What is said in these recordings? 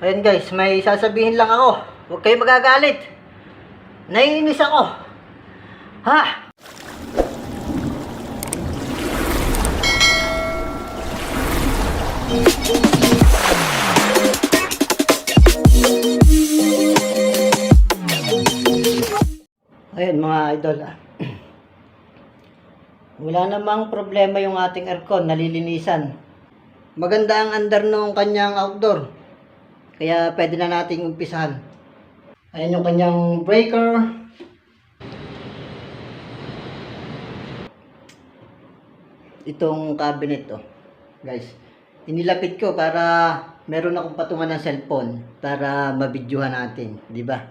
Ayun guys, may sasabihin lang ako. Huwag kayo magagalit. Naiinis ako. Ha? Ayun mga idol. Wala namang problema yung ating aircon, nalilinisan. Maganda ang andar nung kanyang outdoor. Kaya pwede na nating umpisahan. Ayan yung kanyang breaker. Itong cabinet to. Guys, inilapit ko para meron akong patungan ng cellphone para mabidyohan natin, di ba?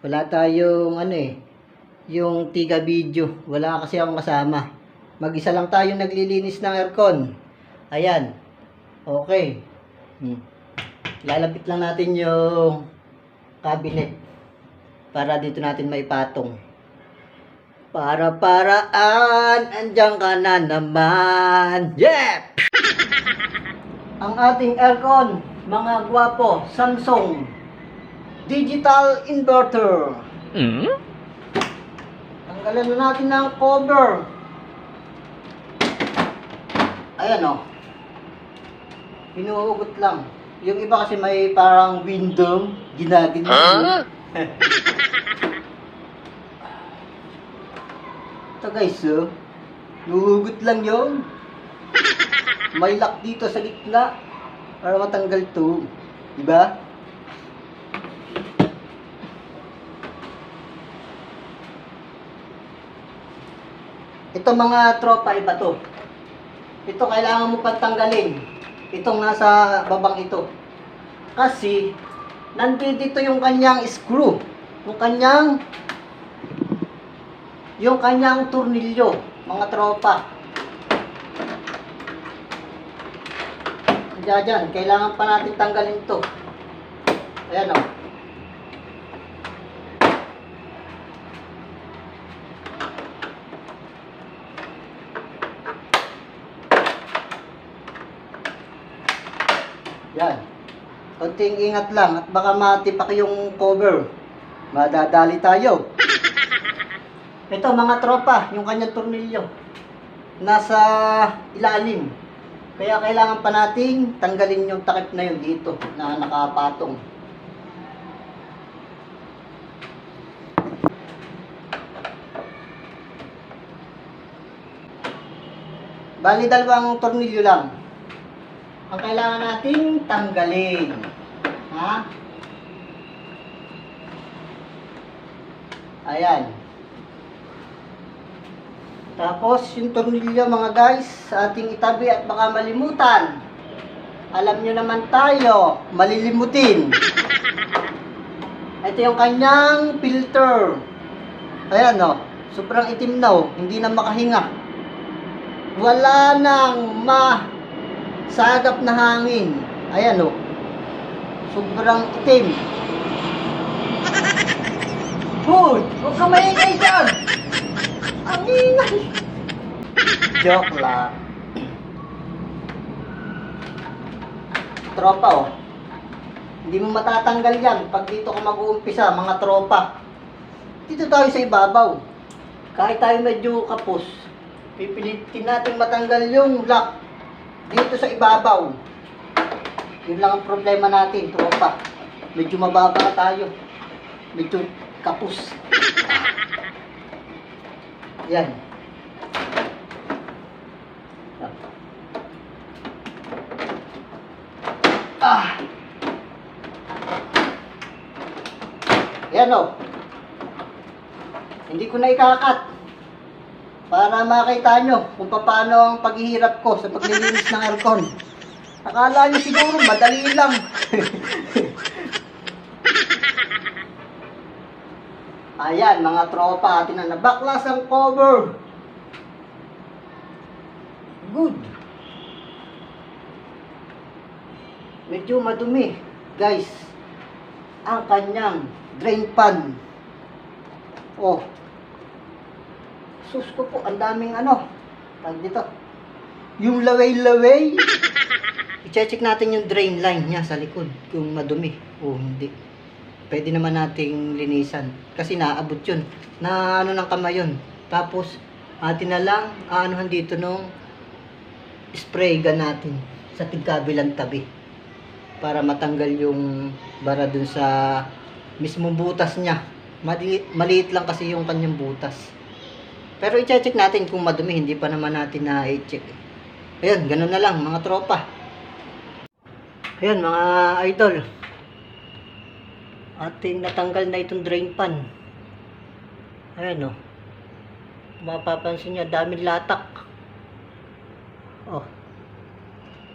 Wala tayong yung tiga video. Wala kasi akong kasama. Mag-isa lang tayong naglilinis ng aircon. Ayan. Okay. Lalapit lang natin yung cabinet para dito natin maipatong. Para-paraan, andyan ka na naman. Yeah! Ang ating aircon, mga gwapo, Samsung digital inverter. Tanggalan na natin ng cover. Ayan o. Hinuhugot lang. Yung iba kasi may parang window, ginagano. Ito guys, hinuhugot lang yun. May lock dito sa gitna para matanggal to. Diba? Ito mga tropa, iba to. Ito kailangan mo pantanggalin. Itong nasa babang ito. Kasi, nandito yung kanyang screw. Yung kanyang tornilyo. Mga tropa. Diyan, kailangan pa natin tanggalin to. Ayan o. Yan. Konting ingat lang at baka matipak yung cover. Madadali tayo. Ito mga tropa, yung kanyang tornilyo. Nasa ilalim. Kaya kailangan pa nating tanggalin yung takip na yun dito na nakapatong. Bali dalawang tornilyo lang ang kailangan nating tanggalin. Ha? Ayan. Tapos yung tornilyo mga guys, sa ating itabi at baka malimutan. Alam nyo naman tayo, malilimutin. Ito yung kanyang filter. Ayan o, sobrang itim na o, hindi na makahinga. Wala nang sagap na hangin. Ayan o. Sobrang itim. Hoy! Huwag ka maingay dyan! Ang ingay! Joke lang. Tropa o. Hindi mo matatanggal yan pag dito ka mag-uumpisa, mga tropa. Dito tayo sa ibabaw. Kahit tayo medyo kapos, pipilitin natin matanggal yung lock dito sa ibabaw. Yun lang ang problema natin, tropa. Medyo mababa tayo. Medyo kapos. Yan. Yan o. Hindi ko na ikakat. Para makita nyo kung paano ang paghihirap ko sa paglilinis ng aircon. Akala nyo siguro madali lang. Ayan mga tropa, atin na nabaklas ang cover. Good. Medyo madumi, guys, ang kanyang drain pan. Oh. Sus ko po, ang daming tag dito. Yung laway-laway. i-check natin yung drain line niya sa likod kung madumi o hindi. Pwede naman nating linisan kasi naabot yun. Na ano ng kamay yun. Tapos atin na lang aanuhan dito nung spray gun natin sa tigkabilang tabi para matanggal yung bara dun sa mismong butas niya. Maliit lang kasi yung kanyang butas. Pero i-check natin kung madumi, hindi pa naman natin na i-check. Ayun, ganun na lang mga tropa. Ayun mga idol. Ating natanggal na itong drain pan. Ayan o. Mapapansin nyo, daming latak. Oh.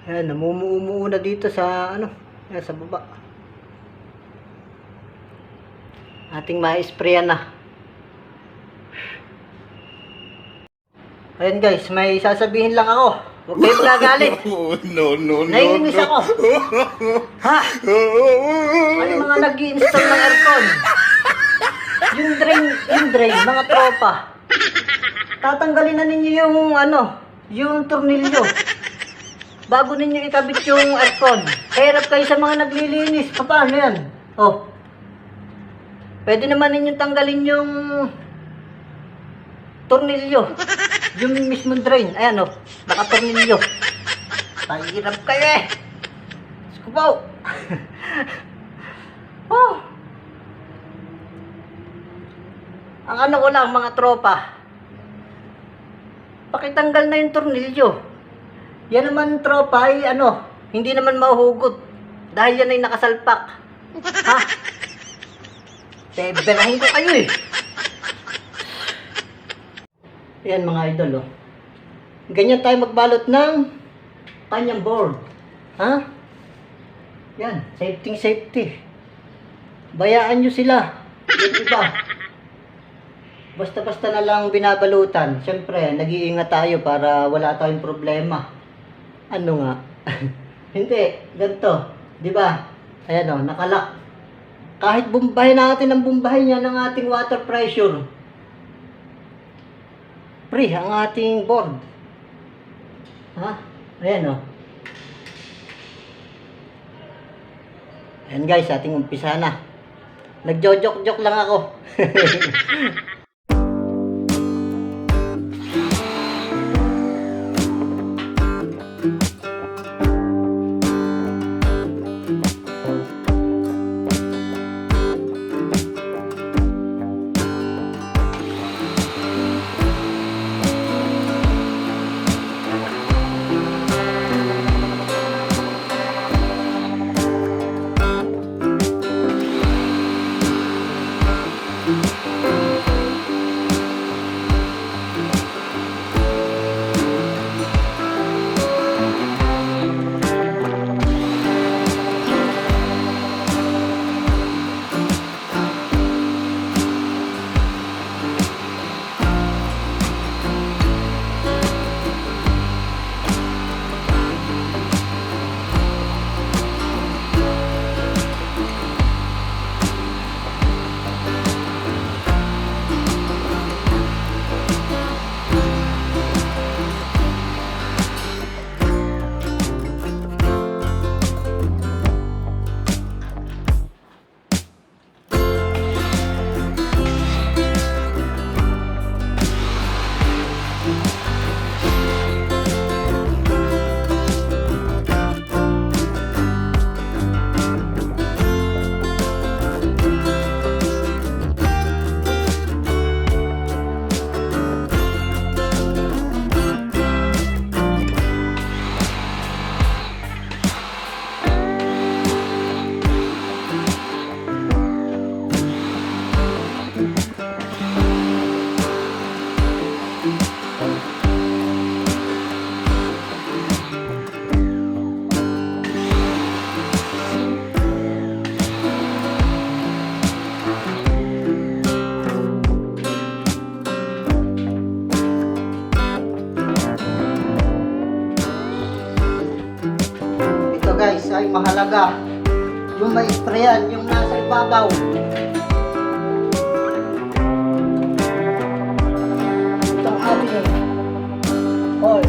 Ayan, namumuo na dito sa ano, ayan, sa baba. Ating ma-sprayan na. Ayan guys, may sasabihin lang ako. Huwag kayo magagalit. No. Naiinis ako. Ha? Ano mga nag-i-install ng aircon? Yung drain, mga tropa. Tatanggalin na ninyo yung ano, yung tornilyo. Bago ninyo ikabit yung aircon. Hirap kayo sa mga naglilinis. Paano yan? Oh. Pwede naman ninyong tanggalin yung tornilyo. Yung mismong drain. Ayan o. Nakatornilyo. Mahirap kayo eh. Skupaw. Oh. Ang ano ko lang mga tropa. Pakitanggal na yung tornilyo. Yan naman tropa ay ano. Hindi naman mahuhugot. Dahil yan ay nakasalpak. Ha? Beberahin ko kayo eh. Ayan mga idol oh. Ganyan tayo magbalot ng kanyang board. Ha? Yan, safety. Bayaan nyo sila. Yung iba. Basta-basta na lang binabalutan. Siyempre, nag-iingat tayo para wala tayong problema. Ano nga? Hindi, ganito. Diba? Ayan oh, nakalak. Kahit bumbahin natin ang bumbahin niya ng ating water pressure. Free ang ating board. Ha? Ayan o. Ayan guys, ating umpisa na. Nagjo-joke lang ako. Guys ay mahalaga yung may sprayan, yung nasa ibabaw. Itong ating oil.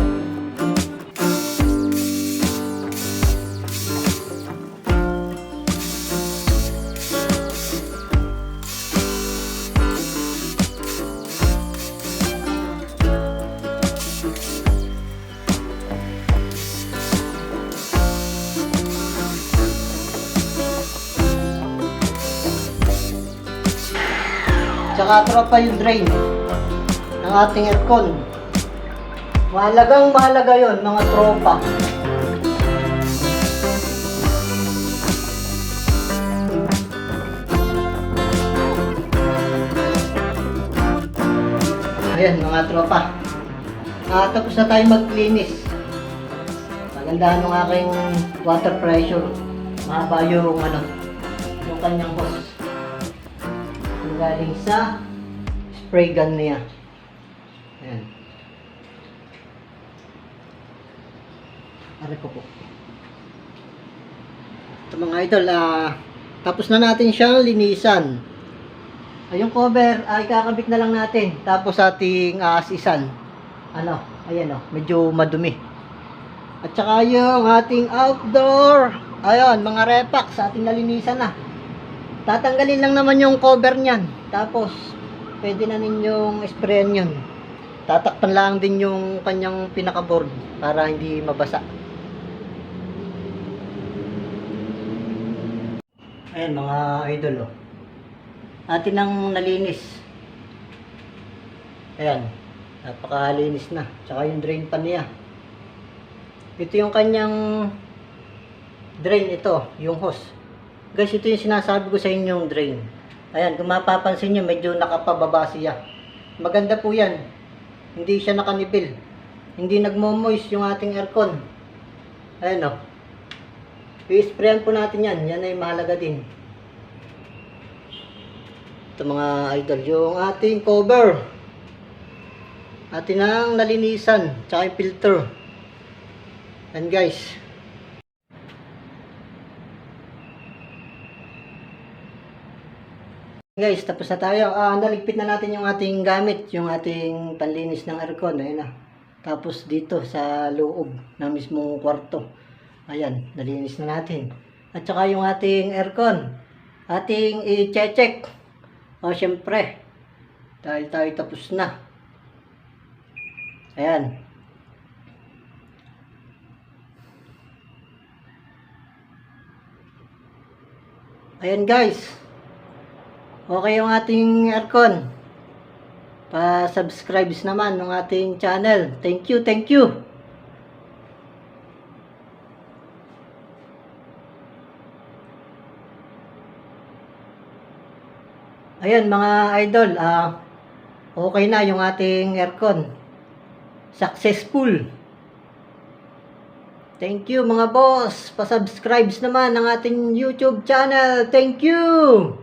Tsaka tropa yung drain ng ating aircon. Mahalagang mahalaga yon mga tropa. Ayan mga tropa. Tapos na tayo maglinis. Magandaan ng aking water pressure. Mahaba yung yung kanyang hose. Yung galing sa spray gun niya. Ayan. Aray ko po. Ito mga idol, tapos na natin siyang linisan. Yung cover ay kakabit na lang natin. Tapos ating aasisan. Ayan medyo madumi. At saka yung ating outdoor. Ayun, mga repack sa ating nalinisan na. Tatanggalin lang naman yung cover niyan. Tapos, pwede na ninyong sprayan yun. Tatakpan lang din yung kanyang pinaka-board para hindi mabasa. Ayan mga idol atin nang nalinis. Ayan, napakalinis na. Tsaka yung drain pan niya. Ito yung kanyang drain, ito, yung hose. Guys, ito yung sinasabi ko sa inyong drain. Ayan, kung mapapansin nyo, medyo nakapababa siya. Maganda po yan. Hindi siya nakanibil. Hindi nagmo-moist yung ating aircon. Ayan i-sprayan po natin yan. Yan ay mahalaga din. Ito mga idol, yung ating cover. Atin ang nalinisan. Tsaka yung filter. And guys. Guys, tapos na tayo. Naligpit na natin yung ating gamit. Yung ating panlinis ng aircon. Ayan na. Tapos dito sa loob ng mismong kwarto. Ayan, nalinis na natin. At saka yung ating aircon. Ating i-check. Syempre. Dahil tayo tapos na. Ayan. Ayan guys. Okay yung ating aircon. Pa-subscribe naman ng ating channel. Thank you, thank you. Ayan mga idol, okay na yung ating aircon. Successful. Thank you mga boss. Pa-subscribe naman ng ating YouTube channel. Thank you.